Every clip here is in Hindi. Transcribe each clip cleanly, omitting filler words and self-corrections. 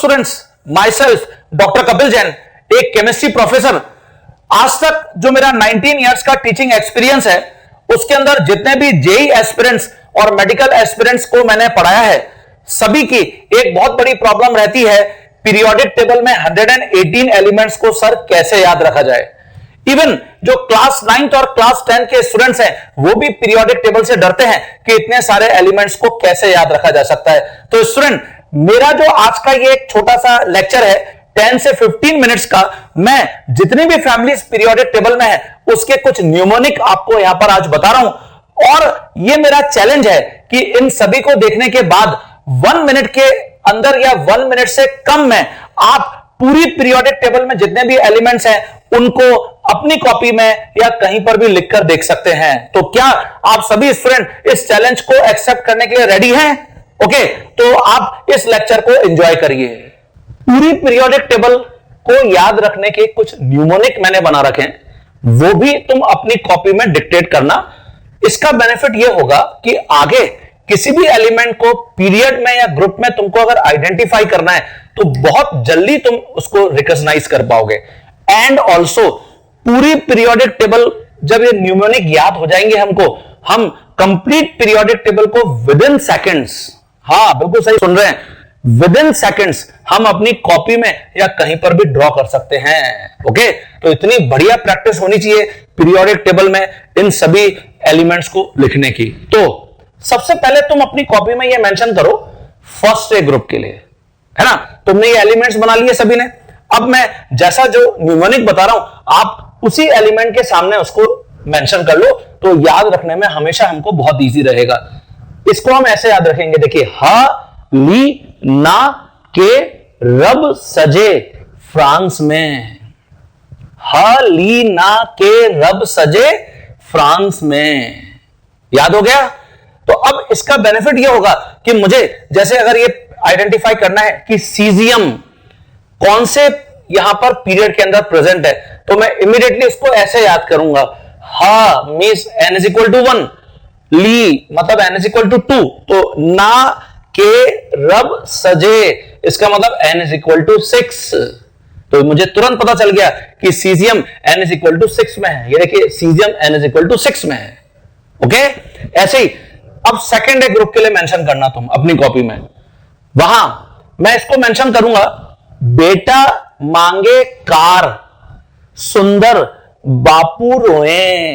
Students, my self doctor Kapil Jain, एक केमिस्ट्री प्रोफेसर। आज तक जो मेरा 19 इयर्स का टीचिंग एक्सपीरियंस है, उसके अंदर जितने भी जेई एस्पिरेंट्स और मेडिकल एस्पिरेंट्स को मैंने पढ़ाया है, सभी की एक बहुत बड़ी प्रॉब्लम रहती है, पीरियोडिक टेबल में 118 एलिमेंट्स को सर कैसे याद रखा जाए। इवन जो क्लास 9th और क्लास 10 के स्टूडेंट्स हैं, वो भी पीरियोडिक टेबल से डरते हैं कि इतने सारे एलिमेंट्स को कैसे याद रखा जा सकता है। तो स्टूडेंट, मेरा जो आज का ये एक छोटा सा लेक्चर है 10 से 15 मिनट्स का, मैं जितनी भी फैमिलीज पीरियोडिक टेबल में है उसके कुछ न्यूमोनिक आपको यहां पर आज बता रहा हूं। और ये मेरा चैलेंज है कि इन सभी को देखने के बाद 1 मिनट के अंदर या 1 मिनट से कम में आप पूरी पीरियोडिक टेबल में जितने भी एलिमेंट्स हैं उनको अपनी कॉपी में या कहीं पर भी लिखकर देख सकते हैं। तो क्या आप सभी स्टूडेंट इस चैलेंज को एक्सेप्ट करने के लिए रेडी हैं? ओके, तो आप इस लेक्चर को एंजॉय करिए। पूरी पीरियोडिक टेबल को याद रखने के कुछ न्यूमोनिक मैंने बना रखे हैं, वो भी तुम अपनी कॉपी में डिक्टेट करना। इसका बेनिफिट यह होगा कि आगे किसी भी एलिमेंट को पीरियड में या ग्रुप में तुमको अगर आइडेंटिफाई करना है तो बहुत जल्दी तुम उसको रिकॉग्नाइज कर पाओगे। एंड ऑल्सो पूरी पीरियोडिक टेबल जब ये न्यूमोनिक याद हो जाएंगे हमको, हम कंप्लीट पीरियोडिक टेबल को विद इन सेकेंड्स, हाँ बिल्कुल सही सुन रहे हैं, विद इन सेकेंड्स हम अपनी कॉपी में या कहीं पर भी ड्रॉ कर सकते हैं। ओके, तो इतनी बढ़िया प्रैक्टिस होनी चाहिए पीरियोडिक टेबल में इन सभी एलिमेंट्स को लिखने की। तो सबसे पहले तुम अपनी कॉपी में ये मेंशन करो फर्स्ट ए ग्रुप के लिए, है ना। तुमने ये एलिमेंट्स बना लिए सभी ने। अब मैं जैसा जो न्यूमोनिक बता रहा हूं, आप उसी एलिमेंट के सामने उसको मेंशन कर लो, तो याद रखने में हमेशा हमको बहुत इजी रहेगा। इसको हम ऐसे याद रखेंगे, देखिए, हा ली ना के रब सजे फ्रांस में, हा ली ना के रब सजे फ्रांस में। याद हो गया? तो अब इसका बेनिफिट यह होगा कि मुझे जैसे अगर ये आइडेंटिफाई करना है कि सीजियम कौन से यहां पर पीरियड के अंदर प्रेजेंट है, तो मैं इमीडिएटली इसको ऐसे याद करूंगा, हा means n is equal to 1, ली मतलब n इज इक्वल टू 2, तो ना के रब सजे इसका मतलब n इज इक्वल टू 6। तो मुझे तुरंत पता चल गया कि caesium n is equal to 6 में है। ये देखिए, caesium n is equal to 6 में है। ओके, ऐसे ही अब सेकेंड ग्रुप के लिए मेंशन करना तुम अपनी कॉपी में, वहां मैं इसको मेंशन करूंगा, बेटा मांगे कार सुंदर बापू रोए,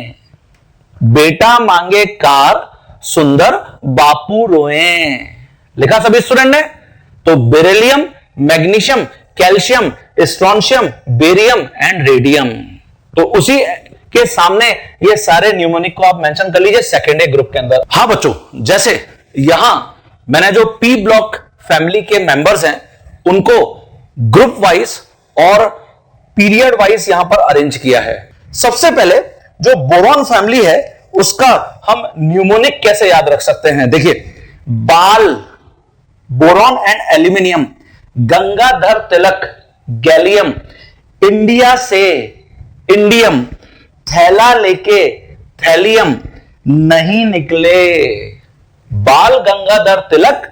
बेटा मांगे कार सुंदर बापू रोए। लिखा सभी स्टूडेंट ने? तो beryllium, magnesium, calcium, strontium, barium and radium, तो उसी के सामने ये सारे न्यूमोनिक को आप मेंशन कर लीजिए सेकेंड ए ग्रुप के अंदर। हाँ बच्चों, जैसे यहां मैंने जो पी ब्लॉक फैमिली के मेंबर्स हैं उनको ग्रुप वाइज और पीरियड वाइज यहां पर अरेंज किया है। सबसे पहले जो बोरॉन फैमिली है उसका हम न्यूमोनिक कैसे याद रख सकते हैं, देखिए, बाल boron and aluminium, Gangadhar Tilak gallium, India से इंडियम, थैला लेके थैलियम नहीं निकले। बाल गंगाधर तिलक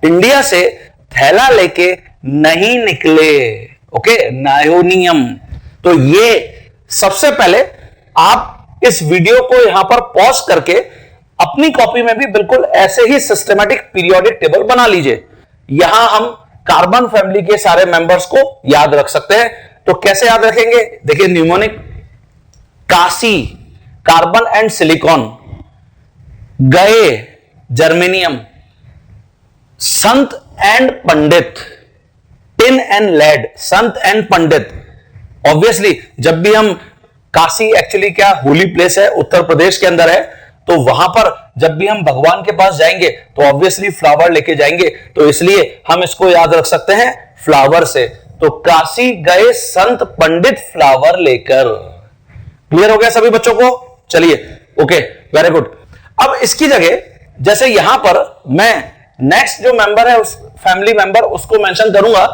इंडिया से थैला लेके नहीं निकले। ओके, नायोनियम। तो ये सबसे पहले आप इस वीडियो को यहां पर पॉज करके अपनी कॉपी में भी बिल्कुल ऐसे ही सिस्टमैटिक पीरियोडिक टेबल बना लीजिए। यहां हम कार्बन फैमिली के सारे मेंबर्स को याद रख सकते हैं। तो कैसे याद रखेंगे, देखिए, mnemonic, Kashi carbon and silicon, गए जर्मेनियम, संत एंड पंडित, टिन एंड लेड, संत एंड पंडित। ऑब्वियसली जब भी हम, काशी एक्चुअली क्या होली प्लेस है, उत्तर प्रदेश के अंदर है, तो वहां पर जब भी हम भगवान के पास जाएंगे तो ऑब्वियसली फ्लावर लेके जाएंगे, तो इसलिए हम इसको याद रख सकते हैं फ्लावर से। तो काशी गए संत पंडित फ्लावर लेकर। क्लियर हो गया सभी बच्चों को? चलिए, ओके, वेरी गुड। अब इसकी जगह जैसे यहां पर मैं नेक्स्ट जो मेंबर है उस फैमिली मेंबर उसको मेंशन करूंगा,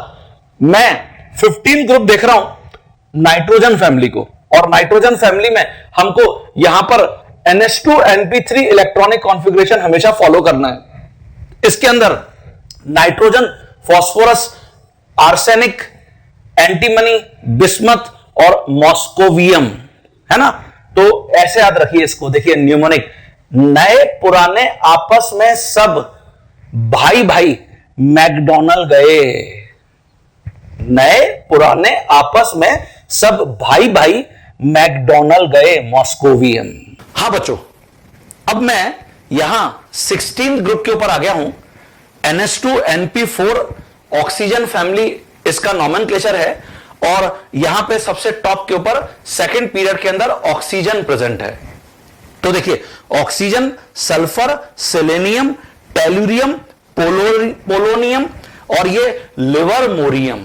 मैं 15 ग्रुप देख रहा हूं नाइट्रोजन फैमिली को, और नाइट्रोजन फैमिली में हमको यहां पर NH2NP3 इलेक्ट्रॉनिक कॉन्फ़िगरेशन हमेशा फॉलो करना है। इसके अंदर nitrogen, phosphorus, arsenic, antimony, bismuth और मॉस्कोवियम, है ना। तो ऐसे याद रखिए इसको। देखिए न्यूमोनिक, नए पुराने आपस में सब भाई भाई मैकडॉनल्ड गए। नए पुराने आपस में सब भाई भाई मैकडॉनल्ड गए, मॉस्कोवियम। हां बच्चों, अब मैं यहां 16th ग्रुप के ऊपर आ गया हूं। NH2NP4 ऑक्सीजन फैमिली इसका नॉमेनक्लेचर है, और यहां पे सबसे टॉप के ऊपर सेकंड पीरियड के अंदर ऑक्सीजन प्रेजेंट है। तो देखिए oxygen, sulphur, selenium, tellurium, polonium और ये लिवरमोरियम,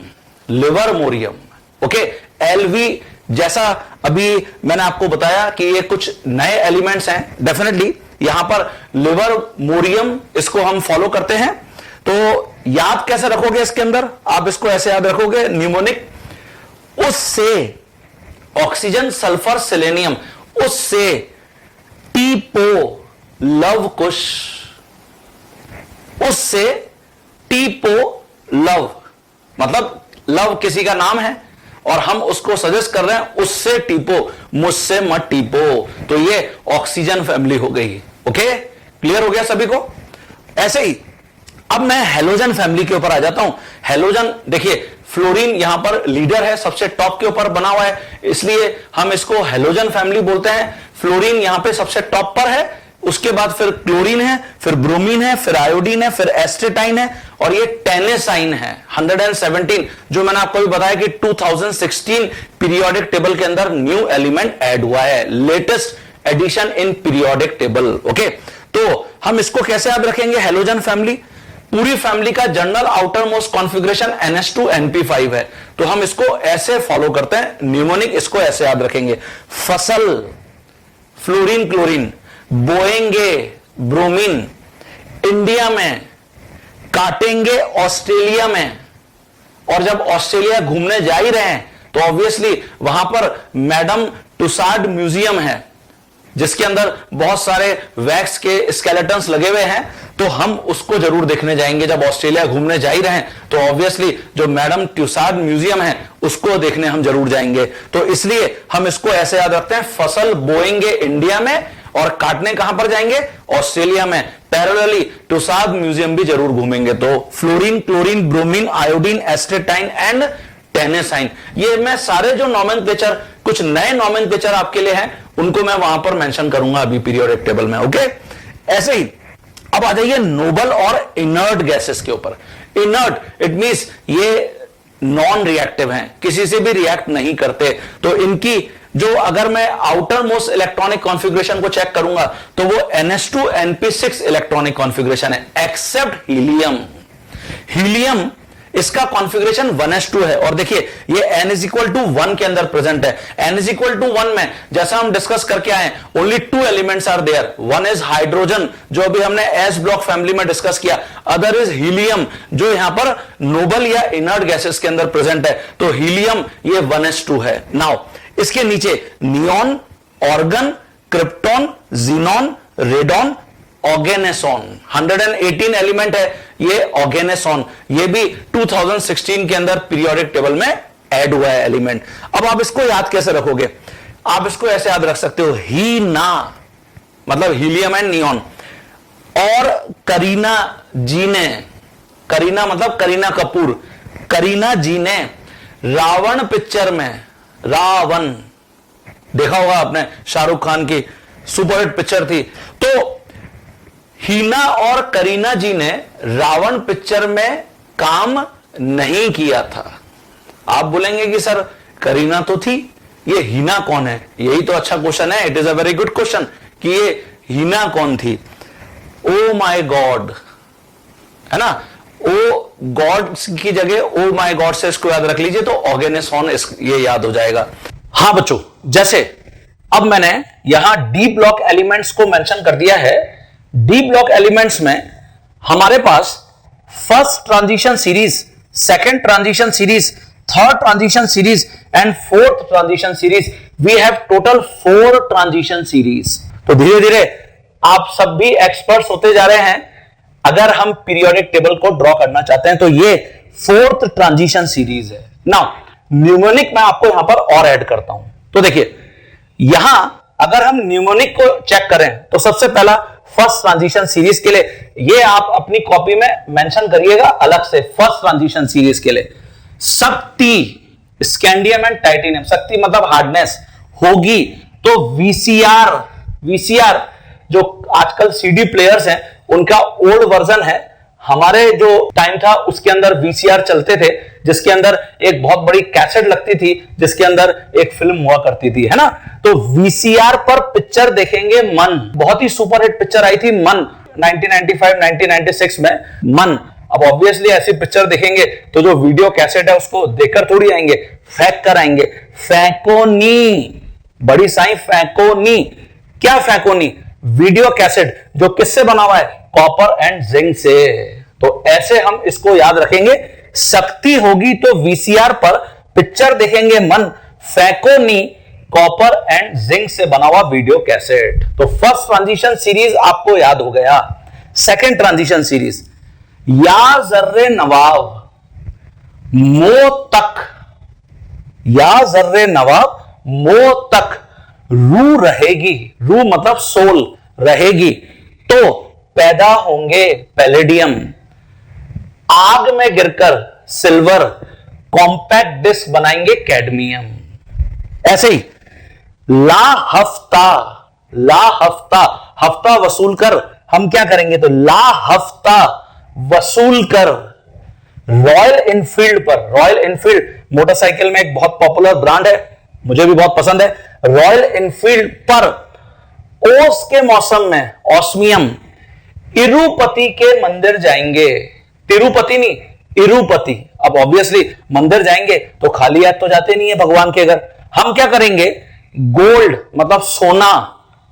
ओके। एलवी, जैसा अभी मैंने आपको बताया कि ये कुछ नए एलिमेंट्स हैं, डेफिनेटली यहां पर लिवरमोरियम इसको हम फॉलो करते हैं। तो याद कैसे रखोगे इसके अंदर? आप इसको ऐसे याद रखोगे, न्यूमोनिक, उससे ऑक्सीजन, सल्फर, सेलेनियम, उससे टीपो लव कुश, उससे टीपो लव, मतलब लव किसी का नाम है और हम उसको सजेस्ट कर रहे हैं उससे टीपो, मुझसे मत टीपो। तो ये ऑक्सीजन फैमिली हो गई। ओके, क्लियर हो गया सभी को? ऐसे ही अब मैं हेलोजन फैमिली के ऊपर आ जाता हूं। हेलोजन, देखिए फ्लोरीन यहां पर लीडर है, सबसे टॉप के ऊपर बना हुआ है, इसलिए हम इसको हेलोजन फैमिली बोलते हैं। फ्लोरीन यहां पे सबसे टॉप पर है, उसके बाद फिर क्लोरीन है, फिर ब्रोमीन है, फिर आयोडीन है, फिर एस्टेटाइन है, और ये टेनेसाइन है 117, जो मैंने आपको भी बताया कि 2016 पीरियोडिक टेबल के अंदर न्यू एलिमेंट ऐड हुआ है, latest addition in periodic table. Okay, तो हम इसको कैसे याद रखेंगे? हेलोजन फैमिली, पूरी फैमिली का general outer most configuration NH2NP5 है, तो हम इसको ऐसे फॉलो करते हैं। न्यूमोनिक इसको ऐसे याद रखेंगे, फसल, फ्लोरीन, क्लोरीन, बोएंगे, ब्रोमीन, इंडिया में, काटेंगे ऑस्ट्रेलिया में, और जब ऑस्ट्रेलिया घूमने जा ही रहे हैं तो ऑब्वियसली वहां पर मैडम टुसाड म्यूजियम है, जिसके अंदर बहुत सारे वैक्स के स्केलेटन्स लगे हुए हैं, तो हम उसको जरूर देखने जाएंगे। जब ऑस्ट्रेलिया घूमने जा ही रहे हैं तो ऑब्वियसली जो मैडम ट्यूसाड म्यूजियम है उसको देखने हम जरूर जाएंगे। तो इसलिए हम इसको ऐसे याद रखते हैं, फसल बोएंगे इंडिया में और काटने कहां पर जाएंगे? ऑस्ट्रेलिया में। पैरेलली टुसाड म्यूजियम भी जरूर घूमेंगे। तो fluorine, chlorine, bromine, iodine, astatine and टेनेसाइन, ये मैं सारे जो नॉमेनक्लेचर, कुछ नए नॉमेनक्लेचर आपके लिए हैं, उनको मैं वहां पर मेंशन करूंगा अभी पीरियोडिक टेबल में। ओके, ऐसे ही अब आ जाइए नोबल और इनर्ट गैसेस के ऊपर। इनर्ट इट मींस ये नॉन रिएक्टिव हैं, किसी से भी रिएक्ट नहीं करते। तो इनकी जो, अगर मैं आउटर मोस्ट इलेक्ट्रॉनिक कॉन्फ़िगरेशन को चेक करूंगा तो वो NH2NP6 इलेक्ट्रॉनिक कॉन्फ़िगरेशन है, एक्सेप्ट हीलियम। हीलियम इसका कॉन्फ़िगरेशन 1s2 है, और देखिए ये n=1 के अंदर प्रेजेंट है। n=1 में जैसा हम डिस्कस करके आए, only 2 elements are there, one is hydrogen जो अभी हमने s ब्लॉक फैमिली में डिस्कस किया, अदर इज हीलियम जो यहां पर नोबल या इनर्ट गैसेस के अंदर प्रेजेंट है। तो हीलियम ये 1s2 है। नाउ इसके नीचे neon, argon, krypton, xenon, radon, oganesson, 118 element है ये ऑर्गेनेसॉन, ये भी 2016 के अंदर पीरियोडिक टेबल में ऐड हुआ है एलिमेंट। अब आप इसको याद कैसे रखोगे? आप इसको ऐसे याद रख सकते हो, ही ना मतलब हीलियम एंड नियॉन, और करीना जी ने, करीना मतलब करीना कपूर, करीना जी ने रावण पिक्चर में, रावण देखा होगा आपने, शाहरुख खान की सुपरहिट पिक्चर थी, तो हीना और करीना जी ने रावण पिक्चर में काम नहीं किया था। आप बोलेंगे कि सर करीना तो थी, ये हीना कौन है? यही तो अच्छा क्वेश्चन है, it is a very good question कि ये हीना कौन थी। ओ माय गॉड, है ना, ओ गॉड की जगह ओ माय गॉड से इसको याद रख लीजिए, तो ऑर्गेनेसॉन ये याद हो जाएगा। हां बच्चों, जैसे अब मैंने यहां डी ब्लॉक एलिमेंट्स को मेंशन कर दिया है। डी ब्लॉक एलिमेंट्स में हमारे पास first transition series, second transition series, third transition series and fourth transition series, we have total 4 transition series. तो धीरे धीरे आप सब भी एक्सपर्ट्स होते जा रहे हैं। अगर हम पीरियोडिक टेबल को ड्रॉ करना चाहते हैं तो ये फोर्थ ट्रांजिशन सीरीज है। नाउ न्यूमोनिक मैं आपको यहां पर और ऐड करता हूं। तो देखिए यहां अगर हम न्यूमोनिक को चेक करें तो सबसे पहला फर्स्ट ट्रांजिशन सीरीज के लिए, ये आप अपनी कॉपी में मेंशन करिएगा अलग से, फर्स्ट ट्रांजिशन सीरीज के लिए शक्ति, स्कैंडियम एंड टाइटेनियम, शक्ति मतलब हार्डनेस होगी तो वीसीआर जो आजकल सीडी प्लेयर्स हैं उनका ओल्ड वर्जन है। हमारे जो टाइम था उसके अंदर वीसीआर चलते थे, जिसके अंदर एक बहुत बड़ी कैसेट लगती थी, जिसके अंदर एक फिल्म हुआ करती थी, है ना। तो वीसीआर पर पिक्चर देखेंगे मन, बहुत ही सुपरहिट पिक्चर आई थी मन 1995-1996 में, मन। अब ऑब्वियसली ऐसी पिक्चर देखेंगे तो जो वीडियो कैसेट है उसको देखकर थोड़ी आएंगे, फेंक कर आएंगे। फैकोनी, बड़ी साई फैकोनी, क्या फैकोनी? वीडियो कैसेट जो किससे बना हुआ है? कॉपर एंड जिंक से। तो ऐसे हम इसको याद रखेंगे, शक्ति होगी तो वीसीआर पर पिक्चर देखेंगे मन, फैकोनी कॉपर एंड जिंक से बना हुआ वीडियो कैसेट। तो फर्स्ट ट्रांजिशन सीरीज आपको याद हो गया। सेकंड ट्रांजिशन सीरीज, या जर्रे नवाब मो तक, या जर्रे नवाब मो तक रू रहेगी, रू मतलब सोल रहेगी तो पैदा होंगे पैलेडियम, आग में गिरकर सिल्वर, कॉम्पैक्ट डिस्क बनाएंगे कैडमियम। ऐसे ही ला हफ्ता, ला हफ्ता, हफ्ता वसूल कर हम क्या करेंगे? तो ला हफ्ता वसूल कर रॉयल इनफील्ड पर, रॉयल इनफील्ड मोटरसाइकिल में एक बहुत पॉपुलर ब्रांड है, मुझे भी बहुत पसंद है। रॉयल इनफील्ड पर ओस के मौसम में, ऑस्मियम, इरुपति के मंदिर जाएंगे, तिरुपति नहीं इरुपति। अब ऑब्वियसली मंदिर जाएंगे तो खाली हाथ तो जाते नहीं है भगवान के घर, हम क्या करेंगे? गोल्ड मतलब सोना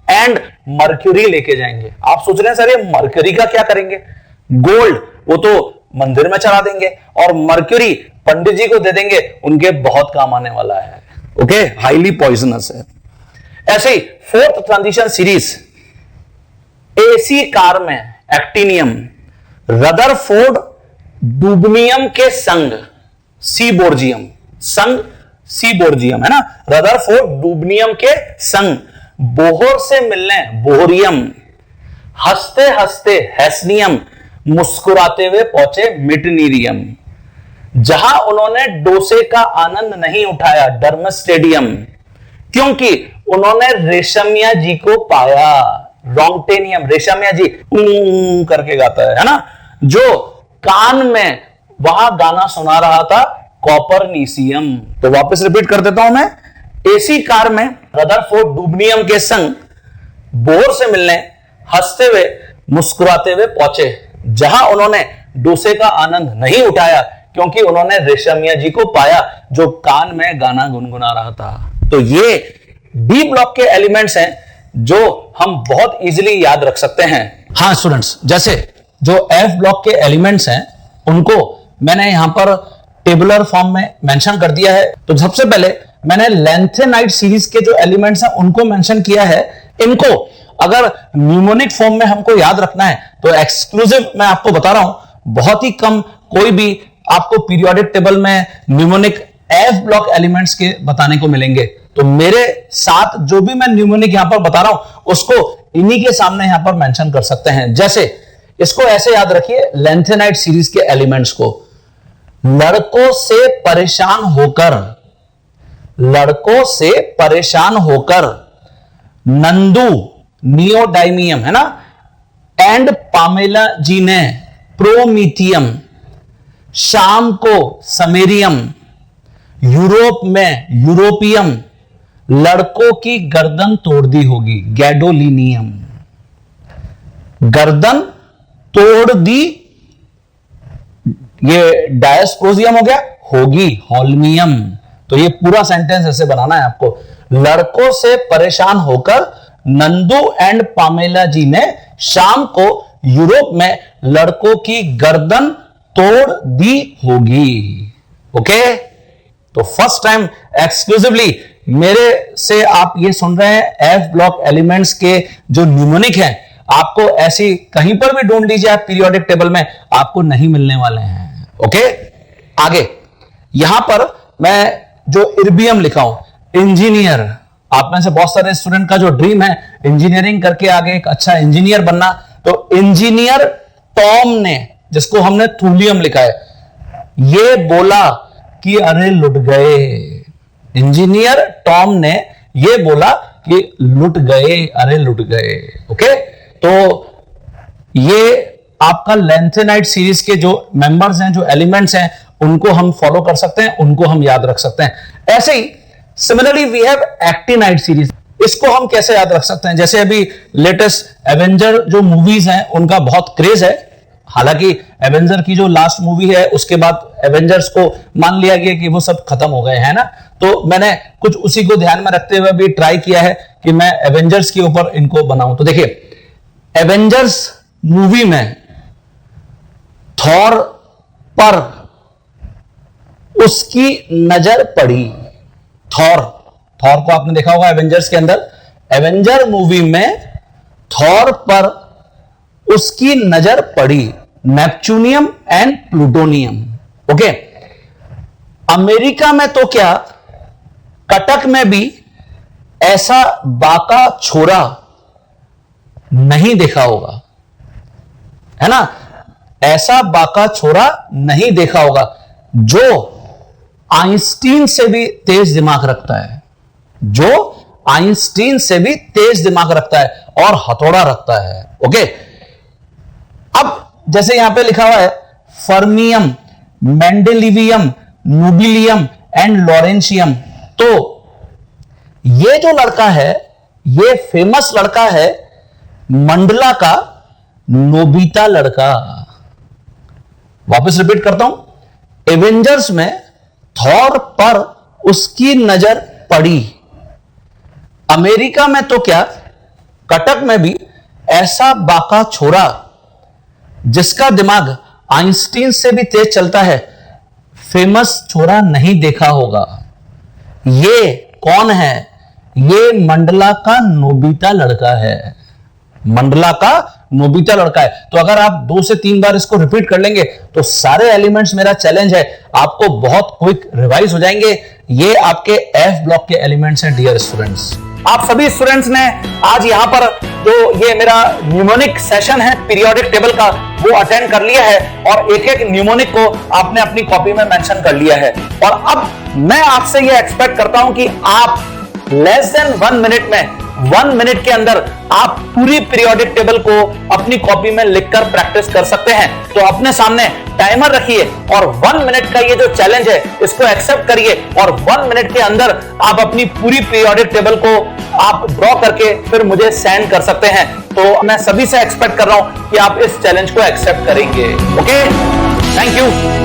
एंड मर्क्यूरी लेके जाएंगे। आप सोच रहे हैं सर ये मर्क्यूरी का क्या करेंगे? गोल्ड वो तो मंदिर में चढ़ा देंगे और मर्क्यूरी पंडित जी को दे देंगे, उनके बहुत काम आने वाला है। ओके, हाईली पॉइजनस है। ऐसे ही फोर्थ ट्रांजिशन सीरीज, एसी कार में एक्टिनियम, रदरफोर्ड डुबनियम के संग सीबोर्जियम, संग सीबोर्जियम है ना, रदरफोर्ड डुबनियम के संग बोहर से मिलने बोहरियम, हंसते हंसते हैस्नियम, मुस्कुराते हुए पहुंचे मिटनीरियम। जहां उन्होंने डोसे का आनंद नहीं उठाया डर्मस स्टेडियम, क्योंकि उन्होंने रेशमिया जी को पाया, रॉन्गटेनियम, रेशमिया जी करके गाता है ना, जो कान में वहां गाना सुना रहा था, कॉपरनीसियम। तो वापस रिपीट कर देता हूं मैं, एसी कार में रदरफोर्ड डुबनियम के संग बोर से मिलने हंसते हुए मुस्कुराते हुए पहुंचे, जहां उन्होंने डोसे का आनंद नहीं उठाया क्योंकि उन्होंने रेशमिया जी को पाया जो कान में गाना गुनगुना रहा था। तो ये डी ब्लॉक के एलिमेंट्स हैं जो हम बहुत इजीली याद रख सकते हैं। हाँ स्टूडेंट्स, जैसे जो एफ ब्लॉक के एलिमेंट्स हैं उनको मैंने यहां पर टेबुलर फॉर्म में मेंशन कर दिया है। तो सबसे पहले मैंने लेंथेनाइट सीरीज के जो एलिमेंट्स हैं उनको मेंशन किया है। इनको अगर न्यूमोनिक फॉर्म में हमको याद रखना है तो एक्सक्लूसिव मैं आपको बता रहा हूं, बहुत ही कम कोई भी आपको पीरियोडिक टेबल में न्यूमोनिक एफ ब्लॉक एलिमेंट्स के बताने को मिलेंगे। तो मेरे साथ जो भी मैं न्यूमोनिक यहां पर बता रहा हूं उसको इन्हीं के सामने यहां पर मेंशन कर सकते हैं। जैसे इसको ऐसे याद रखिए, लेंथेनाइट सीरीज के एलिमेंट्स को, लड़कों से परेशान होकर, लड़कों से परेशान होकर नंदू नियोडाइमियम है ना, एंड पामेला जी ने प्रोमीथियम, शाम को समेरियम, यूरोप में यूरोपियम, लड़कों की गर्दन तोड़ दी होगी गैडोलिनियम, गर्दन तोड़ दी, ये डायस्प्रोजियम हो गया, होगी होल्मियम। तो ये पूरा सेंटेंस ऐसे बनाना है आपको, लड़कों से परेशान होकर नंदू एंड पामेला जी ने शाम को यूरोप में लड़कों की गर्दन तोड़ दी होगी। ओके, तो फर्स्ट टाइम एक्सक्लूसिवली मेरे से आप ये सुन रहे हैं एफ ब्लॉक एलिमेंट्स के जो न्यूमोनिक हैं, आपको ऐसी कहीं पर भी ढूंढ लीजिए आप पीरियोडिक टेबल में, आपको नहीं मिलने वाले हैं। ओके, आगे यहां पर मैं जो इर्बियम लिखा हूं इंजीनियर, आप में से बहुत सारे स्टूडेंट का जो ड्रीम है इंजीनियरिंग करके आगे एक अच्छा इंजीनियर बनना, तो इंजीनियर टॉम ने, जिसको हमने थूलियम लिखा है, ये बोला कि अरे लुट गए। इंजीनियर टॉम ने ये बोला कि लुट गए, अरे लुट गए। ओके, तो ये आपका लेंथेनाइट सीरीज के जो मेंबर्स हैं, जो एलिमेंट्स हैं, उनको हम फॉलो कर सकते हैं, उनको हम याद रख सकते हैं। ऐसे ही similarly we have actinide series, इसको हम कैसे याद रख सकते हैं? जैसे अभी लेटेस्ट एवेंजर जो मूवीज हैं उनका बहुत क्रेज है, हालांकि एवेंजर की जो लास्ट मूवी है उसके बाद एवेंजर्स को मान लिया गया कि वो सब खत्म हो गए हैं ना, तो मैंने कुछ उसी को ध्यान में रखते हुए भी ट्राई किया है कि मैं एवेंजर्स के ऊपर इनको बनाऊं। तो देखिए, एवेंजर्स मूवी में थॉर पर उसकी नजर पड़ी। थॉर को आपने देखा होगा एवेंजर्स के अंदर, एवेंजर मूवी में थॉर पर उसकी नजर पड़ी, neptunium and plutonium. Okay, America में तो क्या, कटक में भी ऐसा बाका छोरा नहीं देखा होगा, है ना? ऐसा बाका छोरा नहीं देखा होगा जो आइंस्टीन से भी तेज दिमाग रखता है, जो आइंस्टीन से भी तेज दिमाग रखता है और हथौड़ा रखता है। ओके, अब जैसे यहां पे लिखा हुआ है फर्मियम, मेंडेलिवियम, नोबिलियम एंड लॉरेंशियम, तो ये जो लड़का है, ये फेमस लड़का है मंडला का नोबिता लड़का। वापस रिपीट करता हूं, एवेंजर्स में थॉर पर उसकी नजर पड़ी, अमेरिका में तो क्या, कटक में भी ऐसा बाका छोरा जिसका दिमाग आइंस्टीन से भी तेज चलता है, फेमस छोरा नहीं देखा होगा। ये कौन है? ये मंडला का नोबिता लड़का है, मंडला का नोबिता लड़का है। तो अगर आप 2 से 3 बार इसको रिपीट कर लेंगे तो सारे एलिमेंट्स, मेरा चैलेंज है, आपको बहुत क्विक रिवाइज हो जाएंगे। ये आपके एफ ब्लॉक के एलिमेंट्स हैं डियर स्टूडेंट्स। आप सभी स्टूडेंट्स ने आज यहां पर जो ये मेरा न्यूमोनिक सेशन है पीरियोडिक टेबल का, वो अटेंड कर लिया है और एक एक न्यूमोनिक को आपने अपनी कॉपी में मेंशन कर लिया है। और अब मैं आपसे ये एक्सपेक्ट करता हूं कि आप लेस देन 1 मिनट में, 1 मिनट के अंदर आप पूरी पीरियोडिक टेबल को अपनी कॉपी में लिखकर प्रैक्टिस कर सकते हैं। तो अपने सामने टाइमर रखिए और 1 मिनट का ये जो चैलेंज है इसको एक्सेप्ट करिए और 1 मिनट के अंदर आप अपनी पूरी पीरियोडिक टेबल को आप ड्रॉ करके फिर मुझे सेंड कर सकते हैं। तो मैं सभी से एक्सपेक्ट कर रहा हूं कि आप इस चैलेंज को एक्सेप्ट करेंगे। Okay, thank you.